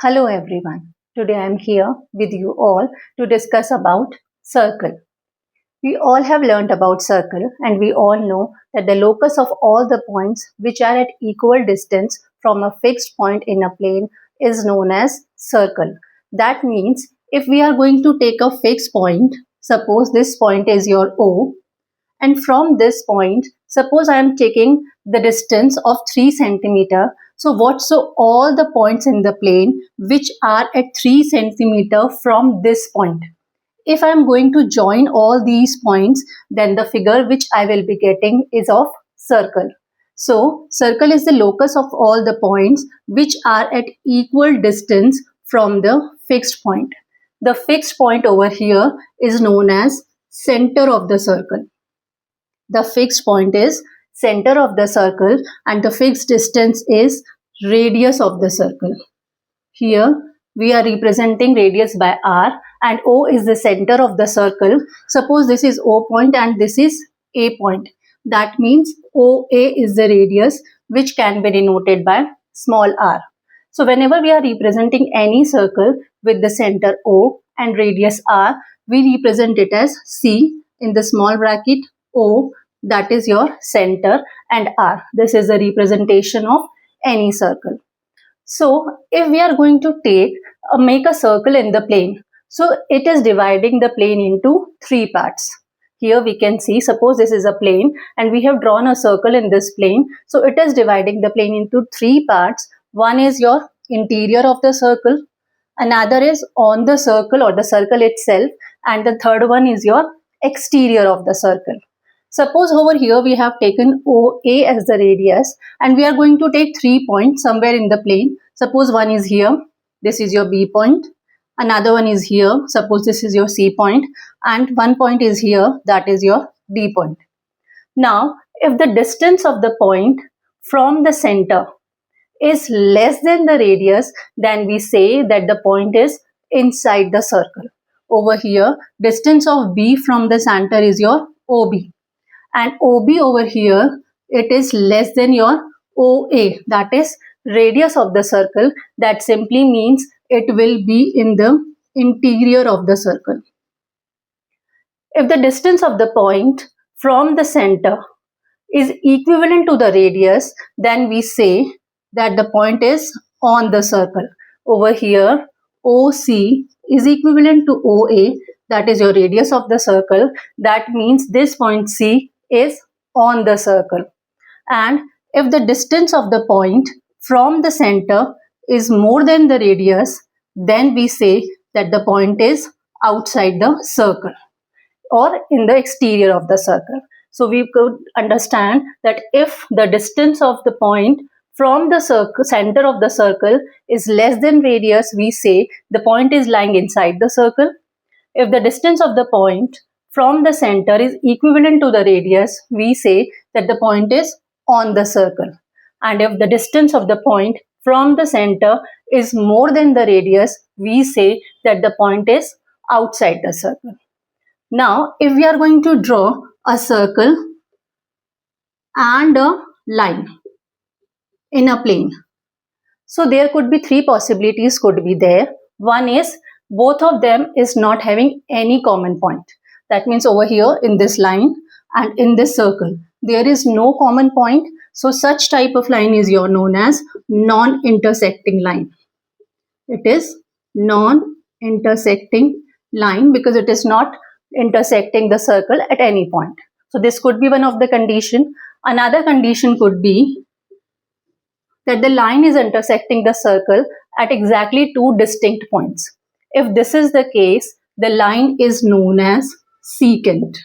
Hello everyone. Today I am here with you all to discuss about circle. We all have learnt about circle and we all know that the locus of all the points which are at equal distance from a fixed point in a plane is known as circle. That means if we are going to take a fixed point, suppose this point is your O, and from this point, suppose I am taking the distance of 3 centimeter. So all the points in the plane which are at 3 centimeter from this point. If I am going to join all these points, then the figure which I will be getting is of circle. So circle is the locus of all the points which are at equal distance from the fixed point. The fixed point over here is known as center of the circle. The fixed point is center of the circle and the fixed distance is radius of the circle. Here we are representing radius by r and O is the center of the circle. Suppose this is O point and this is A point. That means OA is the radius which can be denoted by small r. So whenever we are representing any circle with the center O and radius r, we represent it as C in the small bracket O, that is your center, and R. This is the representation of any circle. So if we are going to make a circle in the plane, so it is dividing the plane into 3 parts. Here we can see, suppose this is a plane and we have drawn a circle in this plane. So it is dividing the plane into 3 parts. One is your interior of the circle, another is on the circle or the circle itself, and the third one is your exterior of the circle. Suppose over here we have taken OA as the radius and we are going to take 3 points somewhere in the plane. Suppose one is here, this is your B point, another one is here, suppose this is your C point, and one point is here, that is your D point. Now, if the distance of the point from the center is less than the radius, then we say that the point is inside the circle. Over here, distance of B from the center is your OB. And OB over here, it is less than your OA, that is radius of the circle. That simply means it will be in the interior of the circle. If the distance of the point from the center is equivalent to the radius, then we say that the point is on the circle. Over here, OC is equivalent to OA, that is your radius of the circle. That means this point C is on the circle. And if the distance of the point from the center is more than the radius, then we say that the point is outside the circle or in the exterior of the circle. So we could understand that if the distance of the point from the center of the circle is less than radius, we say the point is lying inside the circle. If the distance of the point from the center is equivalent to the radius, we say that the point is on the circle. And if the distance of the point from the center is more than the radius, we say that the point is outside the circle. Now, if we are going to draw a circle and a line in a plane, so there could be 3 possibilities could be there. One is both of them is not having any common point. That means over here in this line and in this circle, there is no common point. So such type of line is known as non-intersecting line. It is non-intersecting line because it is not intersecting the circle at any point. So this could be one of the condition. Another condition could be that the line is intersecting the circle at exactly 2 distinct points. If this is the case, the line is known as secant.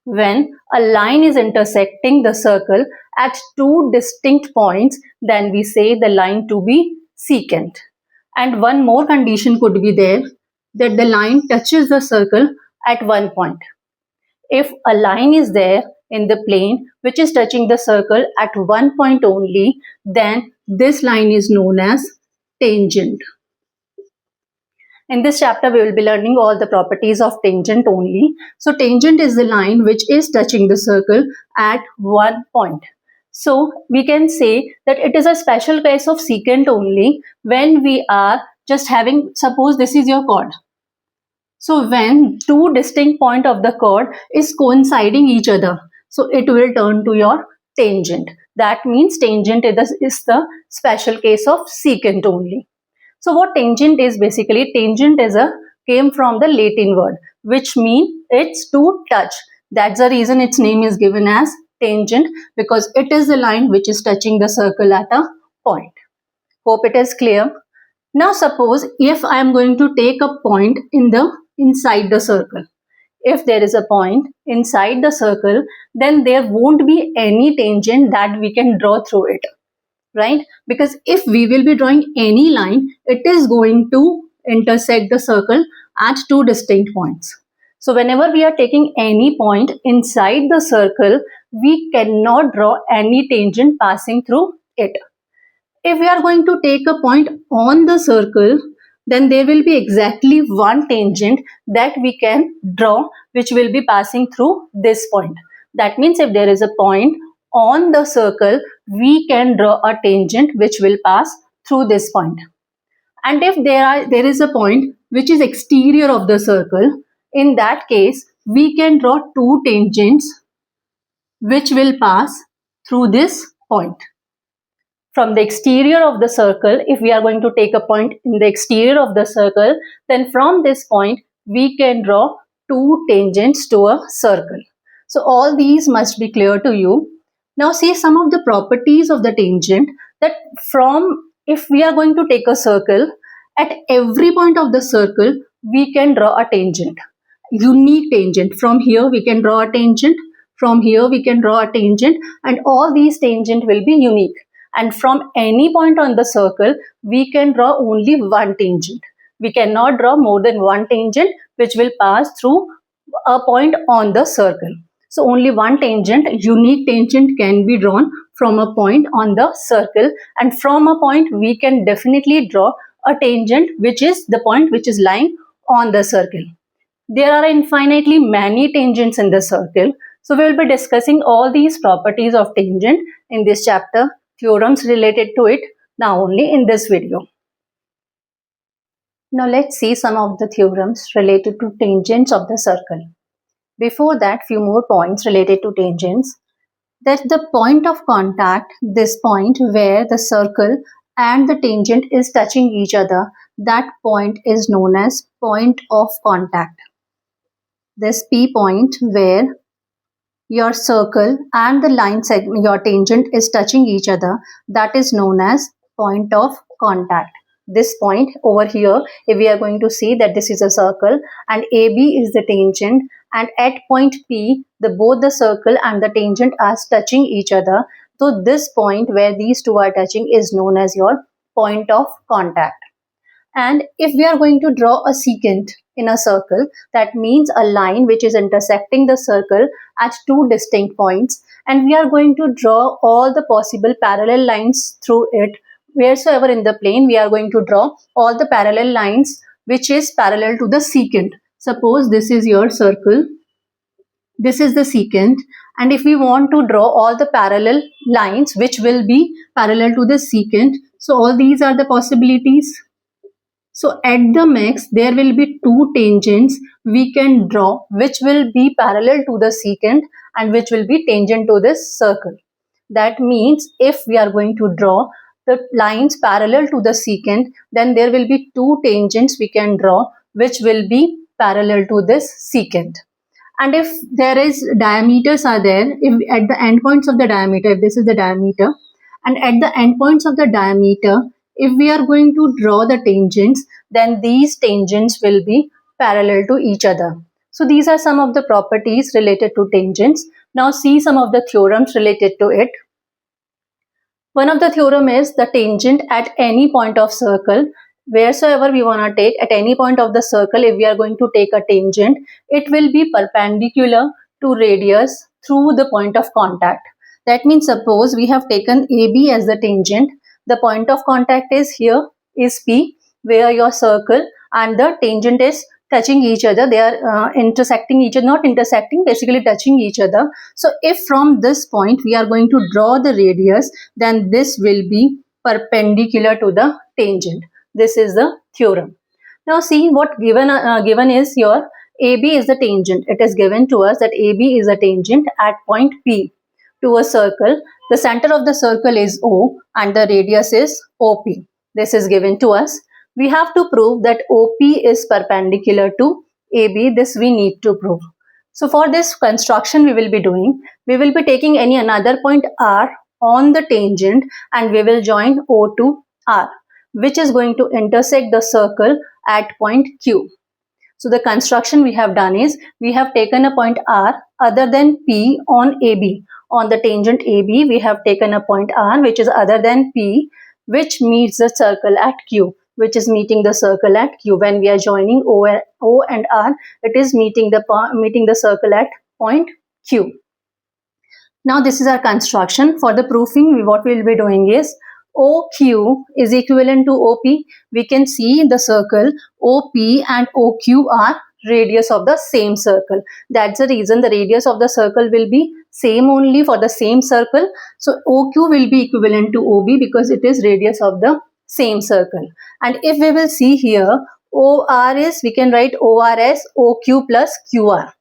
When a line is intersecting the circle at 2 distinct points, then we say the line to be secant. And one more condition could be there, that the line touches the circle at one point. If a line is there in the plane which is touching the circle at one point only, then this line is known as tangent. In this chapter, we will be learning all the properties of tangent only. So tangent is the line which is touching the circle at one point. So we can say that it is a special case of secant only when we are just having, suppose this is your chord. So when two distinct point of the chord is coinciding each other, so it will turn to your tangent. That means tangent is the special case of secant only. So what tangent is basically? Tangent is came from the Latin word which means it's to touch. That's the reason its name is given as tangent, because it is the line which is touching the circle at a point. Hope it is clear. Now suppose if I am going to take a point inside the circle. If there is a point inside the circle, then there won't be any tangent that we can draw through it, right? Because if we will be drawing any line, it is going to intersect the circle at two distinct points. So whenever we are taking any point inside the circle, we cannot draw any tangent passing through it. If we are going to take a point on the circle, then there will be exactly one tangent that we can draw, which will be passing through this point. That means if there is a point on the circle, we can draw a tangent which will pass through this point. And if there is a point which is exterior of the circle, in that case, we can draw two tangents which will pass through this point. From the exterior of the circle, if we are going to take a point in the exterior of the circle, then from this point, we can draw two tangents to a circle. So all these must be clear to you. Now see some of the properties of the tangent, that if we are going to take a circle, at every point of the circle, we can draw a tangent, unique tangent. From here, we can draw a tangent. From here, we can draw a tangent, and all these tangents will be unique. And from any point on the circle, we can draw only one tangent. We cannot draw more than one tangent which will pass through a point on the circle. So only one tangent, unique tangent, can be drawn from a point on the circle, and from a point we can definitely draw a tangent which is the point which is lying on the circle. There are infinitely many tangents in the circle. So we will be discussing all these properties of tangent in this chapter, theorems related to it, now only in this video. Now let's see some of the theorems related to tangents of the circle. Before that, few more points related to tangents. That the point of contact, this point where the circle and the tangent is touching each other, that point is known as point of contact. This P point where your circle and the line segment, your tangent, is touching each other, that is known as point of contact. This point over here, if we are going to see that this is a circle and AB is the tangent, and at point P, both the circle and the tangent are touching each other. So this point where these two are touching is known as your point of contact. And if we are going to draw a secant in a circle, that means a line which is intersecting the circle at two distinct points, and we are going to draw all the possible parallel lines through it. Wheresoever in the plane, we are going to draw all the parallel lines which is parallel to the secant. Suppose this is your circle, this is the secant, and if we want to draw all the parallel lines which will be parallel to the secant, so all these are the possibilities. So at the max, there will be two tangents we can draw which will be parallel to the secant and which will be tangent to this circle. That means if we are going to draw the lines parallel to the secant, then there will be two tangents we can draw which will be parallel to this secant. And if there is diameters are there, if at the endpoints of the diameter, if this is the diameter, and at the endpoints of the diameter, if we are going to draw the tangents, then these tangents will be parallel to each other. So these are some of the properties related to tangents. Now see some of the theorems related to it. One of the theorem is the tangent at any point of circle. Wheresoever we want to take, at any point of the circle, if we are going to take a tangent, it will be perpendicular to radius through the point of contact. That means suppose we have taken AB as the tangent, the point of contact is here is P, where your circle and the tangent is touching each other. They are intersecting each other, not intersecting, basically touching each other. So if from this point we are going to draw the radius, then this will be perpendicular to the tangent. This is the theorem. Now see what given is your AB is the tangent. It is given to us that AB is a tangent at point P to a circle. The center of the circle is O and the radius is OP. This is given to us. We have to prove that OP is perpendicular to AB. This we need to prove. So for this construction we will be taking any another point R on the tangent and we will join O to R, which is going to intersect the circle at point Q. So the construction we have done is we have taken a point R other than P on AB. On the tangent AB, we have taken a point R which is other than P, which meets the circle at Q, which is meeting the circle at Q. When we are joining O and R, it is meeting the circle at point Q. Now this is our construction. For the proofing, what we will be doing is OQ is equivalent to OP. We can see the circle OP and OQ are radius of the same circle. That's the reason the radius of the circle will be same only for the same circle. So OQ will be equivalent to OB because it is radius of the same circle. And if we will see here, OR is, we can write OR as OQ plus QR.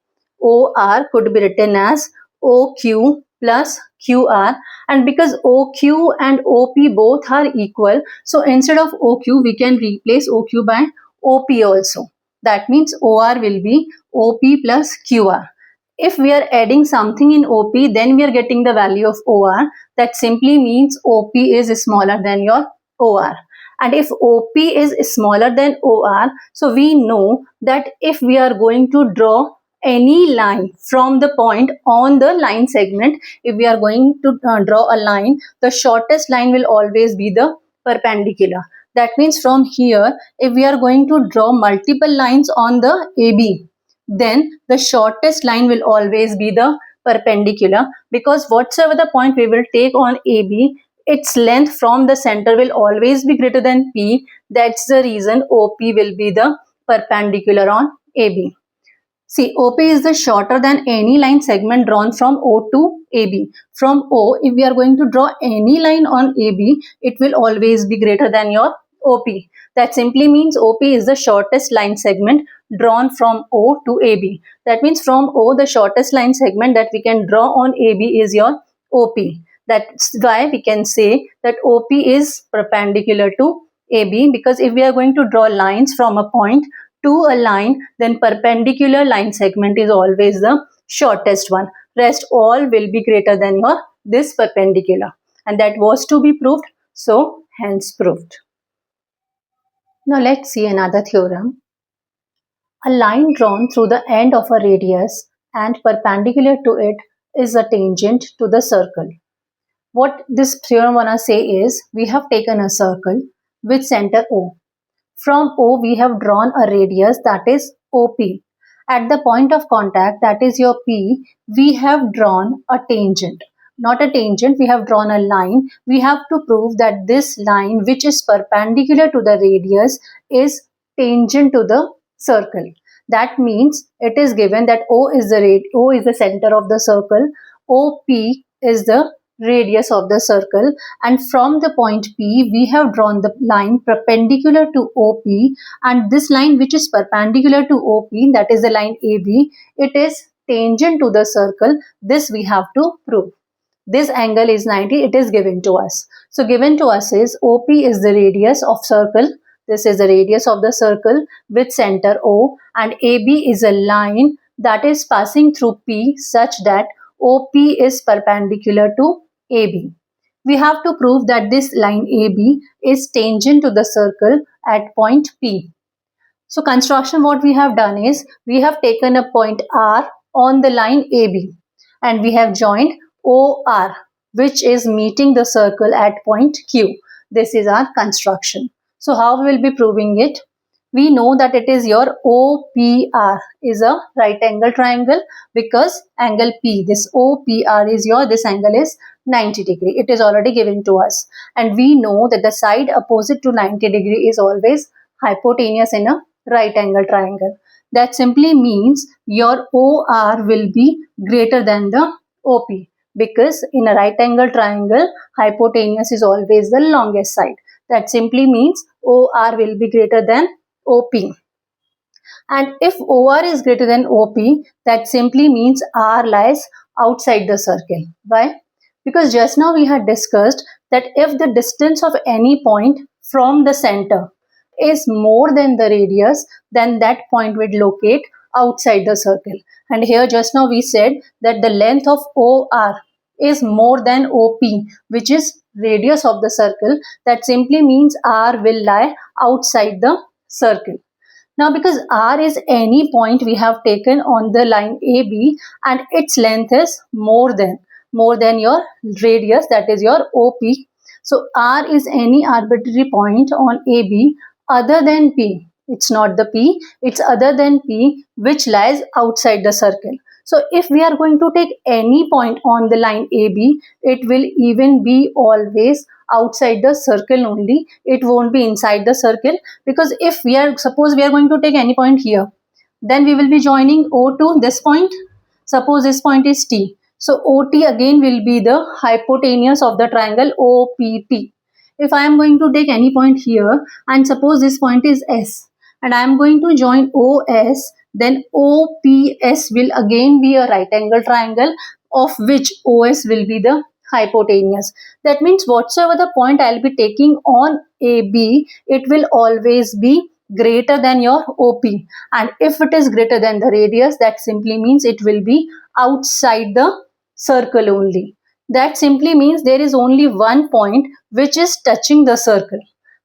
OR could be written as OQ plus QR, and because OQ and OP both are equal, so instead of OQ we can replace OQ by OP also. That means OR will be OP plus QR. If we are adding something in OP, then we are getting the value of OR. That simply means OP is smaller than your OR. And if OP is smaller than OR, so we know that if we are going to draw any line from the point on the line segment, if we are going to draw a line, the shortest line will always be the perpendicular. That means from here, if we are going to draw multiple lines on the AB, then the shortest line will always be the perpendicular, because whatsoever the point we will take on AB, its length from the center will always be greater than P. That's the reason OP will be the perpendicular on AB. See, OP is the shorter than any line segment drawn from O to AB. From O, if we are going to draw any line on AB, it will always be greater than your OP. That simply means OP is the shortest line segment drawn from O to AB. That means from O, the shortest line segment that we can draw on AB is your OP. That's why we can say that OP is perpendicular to AB, because if we are going to draw lines from a point to a line, then perpendicular line segment is always the shortest one. Rest all will be greater than your this perpendicular, and that was to be proved, so hence proved. Now let's see another theorem. A line drawn through the end of a radius and perpendicular to it is a tangent to the circle. What this theorem wanna say is, we have taken a circle with center O. From O, we have drawn a radius, that is OP. At the point of contact, that is your P, we have drawn a tangent. Not a tangent, we have drawn a line. We have to prove that this line, which is perpendicular to the radius, is tangent to the circle. That means it is given that O is the center of the circle, OP is the radius of the circle, and from the point P we have drawn the line perpendicular to OP, and this line which is perpendicular to OP, that is the line AB, it is tangent to the circle. This we have to prove. This angle is 90, it is given to us. So given to us is OP is the radius of circle. This is the radius of the circle with center O, and AB is a line that is passing through P such that OP is perpendicular to AB. We have to prove that this line AB is tangent to the circle at point P. So construction, what we have done is, we have taken a point R on the line AB and we have joined OR, which is meeting the circle at point Q. This is our construction. So how we will be proving it? We know that it is your OPR is a right angle triangle, because angle P, this OPR is your, this angle is 90 degree. It is already given to us. And we know that the side opposite to 90 degree is always hypotenuse in a right angle triangle. that simply means your OR will be greater than the OP, because in a right angle triangle, hypotenuse is always the longest side. That simply means OR will be greater than OP. And if OR is greater than OP, that simply means R lies outside the circle. Why? Because just now we had discussed that if the distance of any point from the center is more than the radius, then that point will locate outside the circle. And here just now we said that the length of OR is more than OP, which is radius of the circle. That simply means R will lie outside the circle. Now, because R is any point we have taken on the line AB and its length is more than your radius, that is your OP. So R is any arbitrary point on AB other than P. It's not the P, it's other than P, which lies outside the circle. So if we are going to take any point on the line AB, it will even be always outside the circle only. It won't be inside the circle, because if suppose we are going to take any point here, then we will be joining O to this point. Suppose this point is T. So OT again will be the hypotenuse of the triangle OPT. If I am going to take any point here and suppose this point is S and I am going to join OS, then OPS will again be a right angle triangle of which OS will be the hypotenuse. That means whatsoever the point I will be taking on AB, it will always be greater than your OP. And if it is greater than the radius, that simply means it will be outside the circle only. That simply means there is only one point which is touching the circle.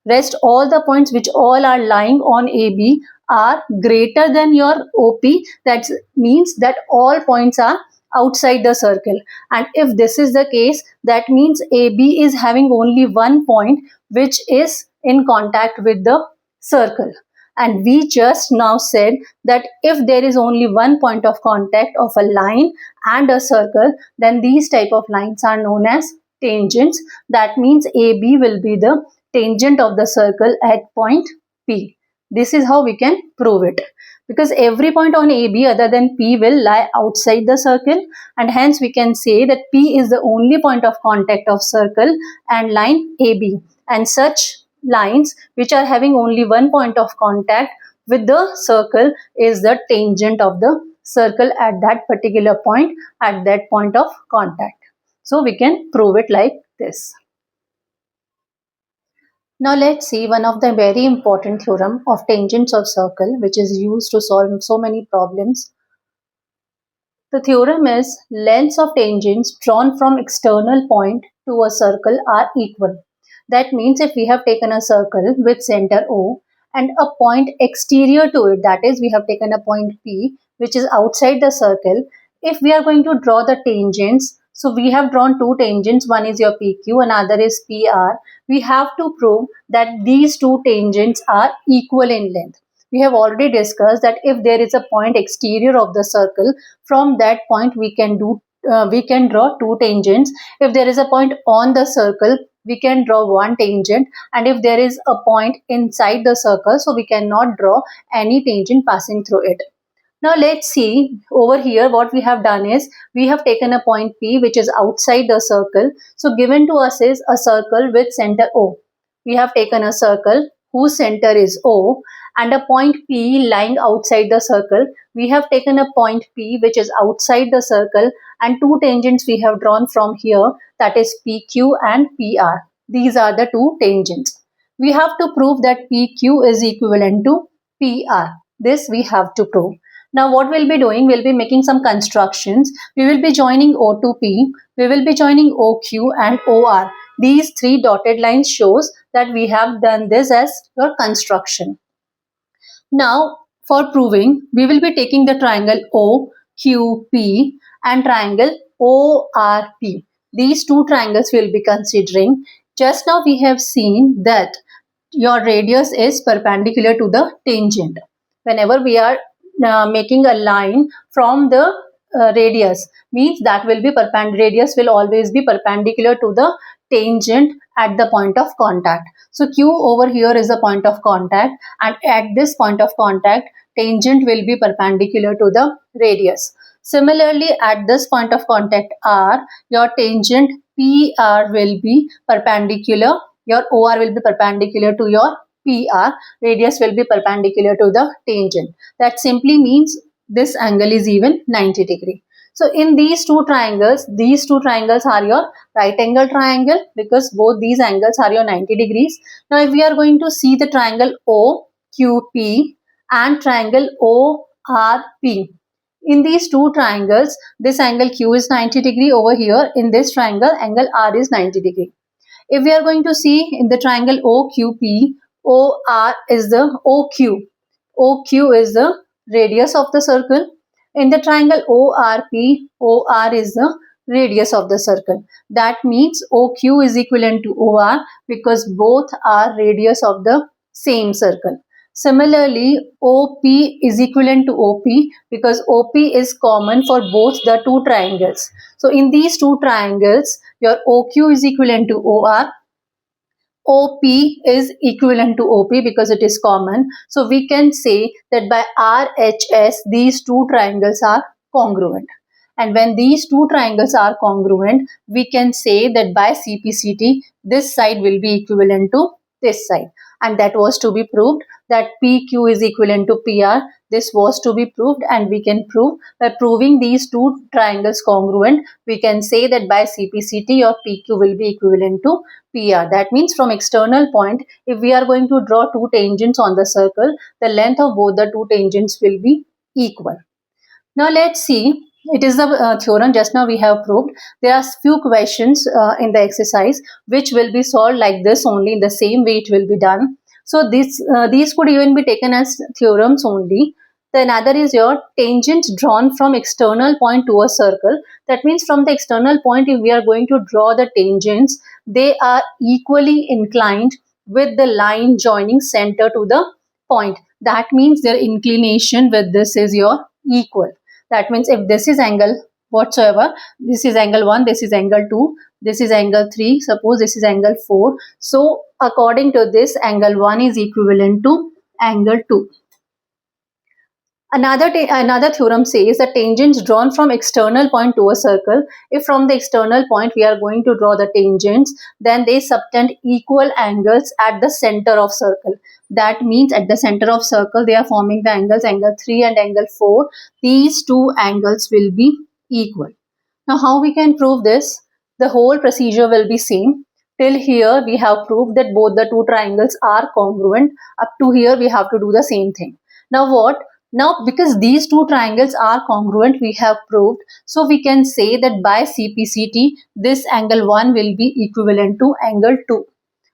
Rest all the points which all are lying on AB are greater than your OP. That means that all points are outside the circle. And if this is the case, that means AB is having only one point which is in contact with the circle. And we just now said that if there is only one point of contact of a line and a circle, then these type of lines are known as tangents. That means AB will be the tangent of the circle at point P. This is how we can prove it. Because every point on AB other than P will lie outside the circle, and hence we can say that P is the only point of contact of circle and line AB. And such lines which are having only one point of contact with the circle is the tangent of the circle at that particular point, at that point of contact. So we can prove it like this. Now let's see one of the very important theorem of tangents of circle, which is used to solve so many problems. The theorem is lengths of tangents drawn from external point to a circle are equal. That means if we have taken a circle with center O and a point exterior to it, that is we have taken a point P which is outside the circle, if we are going to draw the tangents, so we have drawn two tangents, one is your PQ, another is PR. We have to prove that these two tangents are equal in length. We have already discussed that if there is a point exterior of the circle, from that point we can draw two tangents. If there is a point on the circle, we can draw one tangent, and if there is a point inside the circle, so we cannot draw any tangent passing through it. Now let's see over here what we have done is we have taken a point P which is outside the circle. So given to us is a circle with center O. We have taken a circle whose center is O and a point P lying outside the circle. We have taken a point P which is outside the circle, and two tangents we have drawn from here, that is PQ and PR. These are the two tangents. We have to prove that PQ is equivalent to PR. This we have to prove. Now what we'll be doing, we'll be making some constructions. We will be joining O to P, we will be joining OQ and OR. These three dotted lines shows that we have done this as your construction. Now for proving, we will be taking the triangle OQP and triangle ORP. These two triangles we will be considering. Just now we have seen that your radius is perpendicular to the tangent. Whenever we are making a line from the radius, means that will be radius will always be perpendicular to the tangent at the point of contact. So Q over here is the point of contact, and at this point of contact, tangent will be perpendicular to the radius. Similarly, at this point of contact R, your tangent PR will be perpendicular, your OR will be perpendicular to your PR, radius will be perpendicular to the tangent. That simply means this angle is even 90 degree. So in these two triangles are your right angle triangle, because both these angles are your 90 degrees. Now if we are going to see the triangle OQP and triangle ORP, in these two triangles, this angle Q is 90 degree. Over here in this triangle, angle R is 90 degree. If we are going to see in the triangle OQP, OR is the OQ is the radius of the circle. In the triangle ORP, OR is the radius of the circle. That means OQ is equivalent to OR because both are radius of the same circle. Similarly, OP is equivalent to OP because OP is common for both the two triangles. So in these two triangles, your OQ is equivalent to OR. OP is equivalent to OP because it is common. So we can say that by RHS, these two triangles are congruent. And when these two triangles are congruent, we can say that by CPCT, this side will be equivalent to this side. And that was to be proved, that PQ is equivalent to PR. This was to be proved, and we can prove by proving these two triangles congruent, we can say that by CPCT your PQ will be equivalent to PR. That means from external point, if we are going to draw two tangents on the circle, the length of both the two tangents will be equal. Now let's see. It is the theorem just now we have proved. There are few questions in the exercise which will be solved like this only, in the same way it will be done. So these could even be taken as theorems only. The another is your tangents drawn from external point to a circle. That means from the external point, if we are going to draw the tangents, they are equally inclined with the line joining center to the point. That means their inclination with this is your equal. That means if this is angle whatsoever, this is angle 1, this is angle 2, this is angle 3, suppose this is angle 4. So according to this, angle 1 is equivalent to angle 2. Another theorem says that tangents drawn from external point to a circle, if from the external point we are going to draw the tangents, then they subtend equal angles at the center of circle. That means at the center of circle they are forming the angles angle 3 and angle 4. These two angles will be equal. Now how we can prove this? The whole procedure will be same. Till here we have proved that both the two triangles are congruent. Up to here we have to do the same thing. Now what? Now, because these two triangles are congruent, we have proved. So we can say that by CPCT, this angle 1 will be equivalent to angle 2.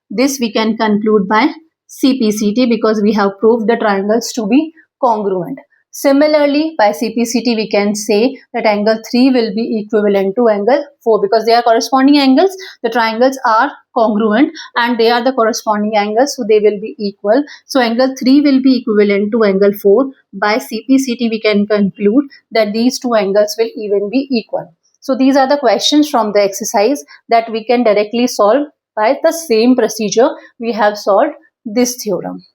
This we can conclude by CPCT because we have proved the triangles to be congruent. Similarly, by CPCT, we can say that angle 3 will be equivalent to angle 4 because they are corresponding angles. The triangles are congruent and they are the corresponding angles, so they will be equal. So angle 3 will be equivalent to angle 4. By CPCT, we can conclude that these two angles will even be equal. So these are the questions from the exercise that we can directly solve by the same procedure we have solved this theorem.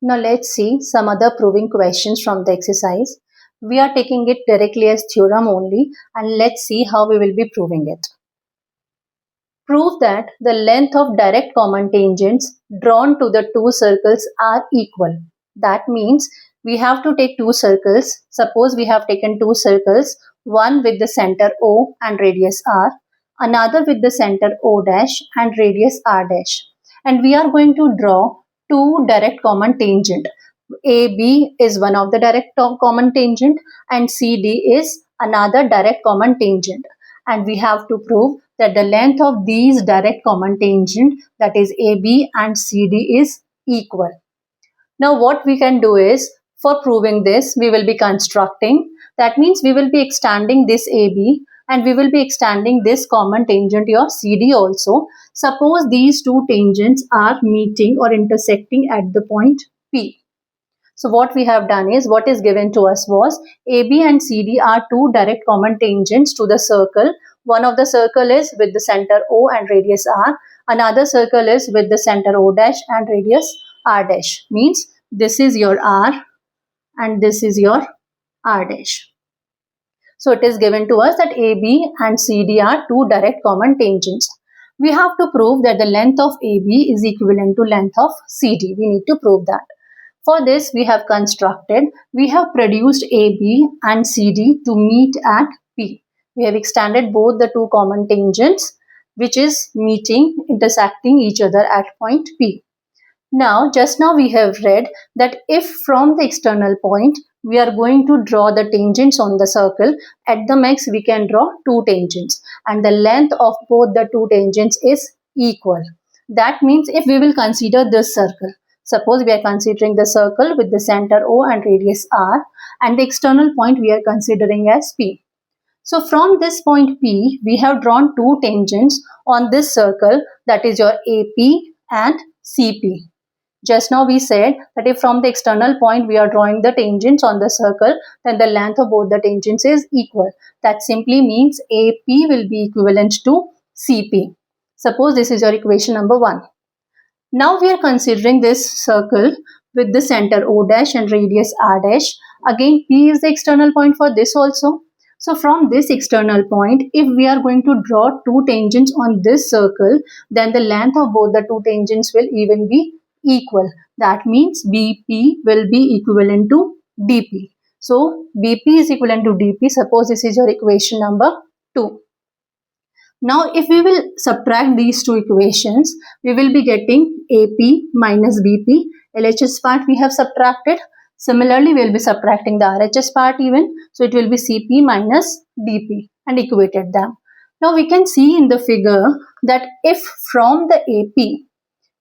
Now let's see some other proving questions from the exercise. We are taking it directly as theorem only, and let's see how we will be proving it. Prove that the length of direct common tangents drawn to the two circles are equal. That means we have to take two circles. Suppose we have taken two circles, one with the center O and radius R, another with the center O dash and radius R dash. And we are going to draw two direct common tangent. AB is one of the direct common tangent and CD is another direct common tangent. And we have to prove that the length of these direct common tangent, that is AB and CD, is equal. Now what we can do is, for proving this, we will be constructing. That means we will be extending this AB and we will be extending this common tangent, your CD also. Suppose these two tangents are meeting or intersecting at the point P. So what we have done is, what is given to us was AB and CD are two direct common tangents to the circle. One of the circle is with the center O and radius R. Another circle is with the center O dash and radius R dash. Means this is your R and this is your R dash. So it is given to us that AB and CD are two direct common tangents. We have to prove that the length of AB is equivalent to length of CD. We need to prove that. For this, we have produced AB and CD to meet at P. We have extended both the two common tangents, which is intersecting each other at point P. Now, just now we have read that if from the external point we are going to draw the tangents on the circle, at the max we can draw two tangents and the length of both the two tangents is equal. That means if we will consider this circle, suppose we are considering the circle with the center O and radius R and the external point we are considering as P. So from this point P, we have drawn two tangents on this circle, that is your AP and CP. Just now we said that if from the external point we are drawing the tangents on the circle, then the length of both the tangents is equal. That simply means AP will be equivalent to CP. Suppose this is your equation number 1. Now we are considering this circle with the center O dash and radius R dash. Again, P is the external point for this also. So from this external point, if we are going to draw two tangents on this circle, then the length of both the two tangents will even be equal. That means BP will be equivalent to DP. So BP is equivalent to DP. Suppose this is your equation number 2. Now if we will subtract these two equations, we will be getting AP minus BP. LHS part we have subtracted. Similarly, we will be subtracting the RHS part even. So it will be CP minus DP and equated them. Now we can see in the figure that if from the AP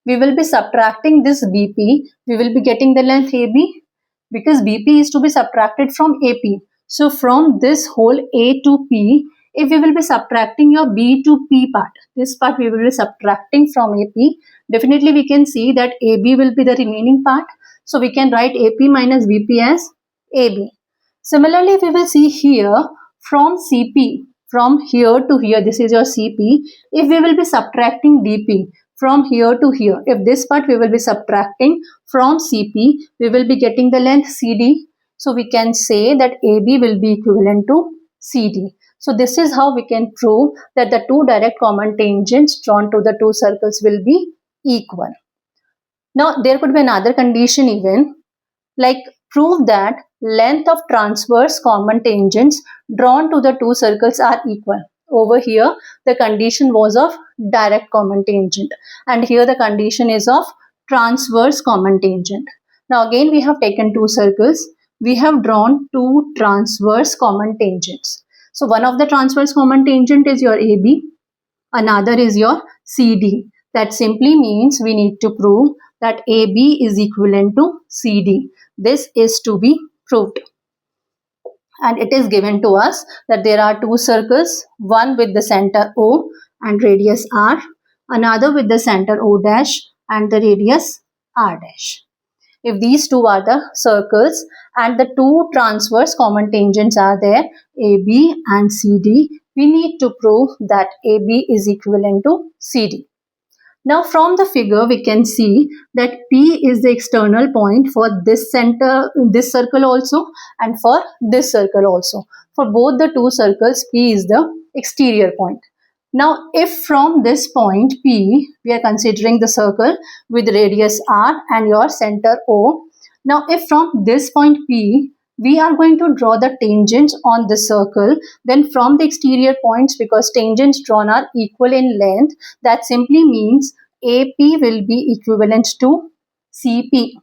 we will be subtracting this BP, we will be getting the length AB because BP is to be subtracted from AP. So from this whole A to P, if we will be subtracting your B to P part, this part we will be subtracting from AP, definitely we can see that AB will be the remaining part. So we can write AP minus BP as AB. Similarly, we will see here from CP, from here to here, this is your CP, if we will be subtracting DP, from here to here, if this part we will be subtracting from CP, we will be getting the length CD. So we can say that AB will be equivalent to CD. So this is how we can prove that the two direct common tangents drawn to the two circles will be equal. Now there could be another condition even, like prove that length of transverse common tangents drawn to the two circles are equal. Over here the condition was of direct common tangent and here the condition is of transverse common tangent. Now again we have taken two circles, we have drawn two transverse common tangents. So one of the transverse common tangent is your AB, another is your CD. That simply means we need to prove that AB is equivalent to CD. This is to be proved. And it is given to us that there are two circles, one with the center O and radius R, another with the center O dash and the radius R dash. If these two are the circles and the two transverse common tangents are there, AB and CD, we need to prove that AB is equivalent to CD. Now from the figure we can see that P is the external point for this circle also and for this circle also. For both the two circles, P is the exterior point. Now if from this point P, we are considering the circle with radius R and your center O. Now if from this point P, we are going to draw the tangents on the circle, then from the exterior points, because tangents drawn are equal in length, that simply means AP will be equivalent to CP.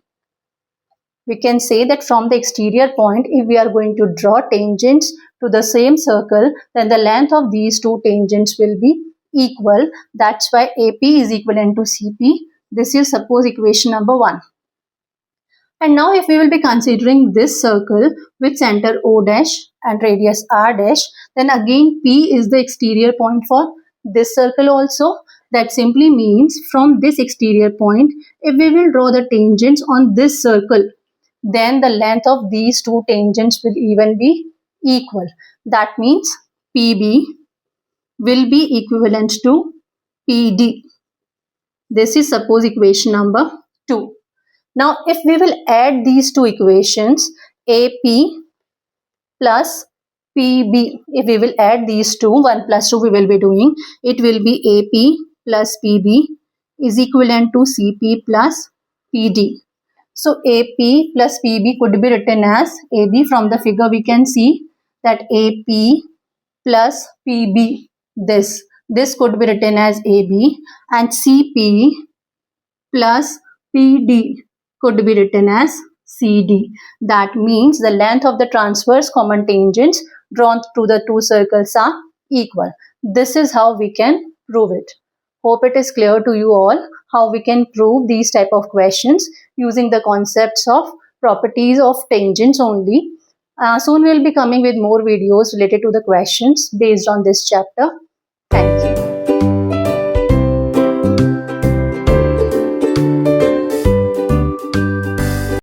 We can say that from the exterior point, if we are going to draw tangents to the same circle, then the length of these two tangents will be equal. That's why AP is equivalent to CP. This is suppose equation number 1. And now if we will be considering this circle with center O dash and radius R dash, then again P is the exterior point for this circle also. That simply means from this exterior point, if we will draw the tangents on this circle, then the length of these two tangents will even be equal. That means PB will be equivalent to PD. This is suppose equation number 2. Now if we will add these two equations, AP plus PB, if we will add these two, 1 plus 2 we will be doing, it will be AP plus PB is equivalent to CP plus PD. So AP plus PB could be written as AB. From the figure we can see that AP plus PB, this could be written as AB, and CP plus PD could be written as CD. That means the length of the transverse common tangents drawn through the two circles are equal. This is how we can prove it. Hope it is clear to you all how we can prove these type of questions using the concepts of properties of tangents only. Soon we will be coming with more videos related to the questions based on this chapter. Thank you.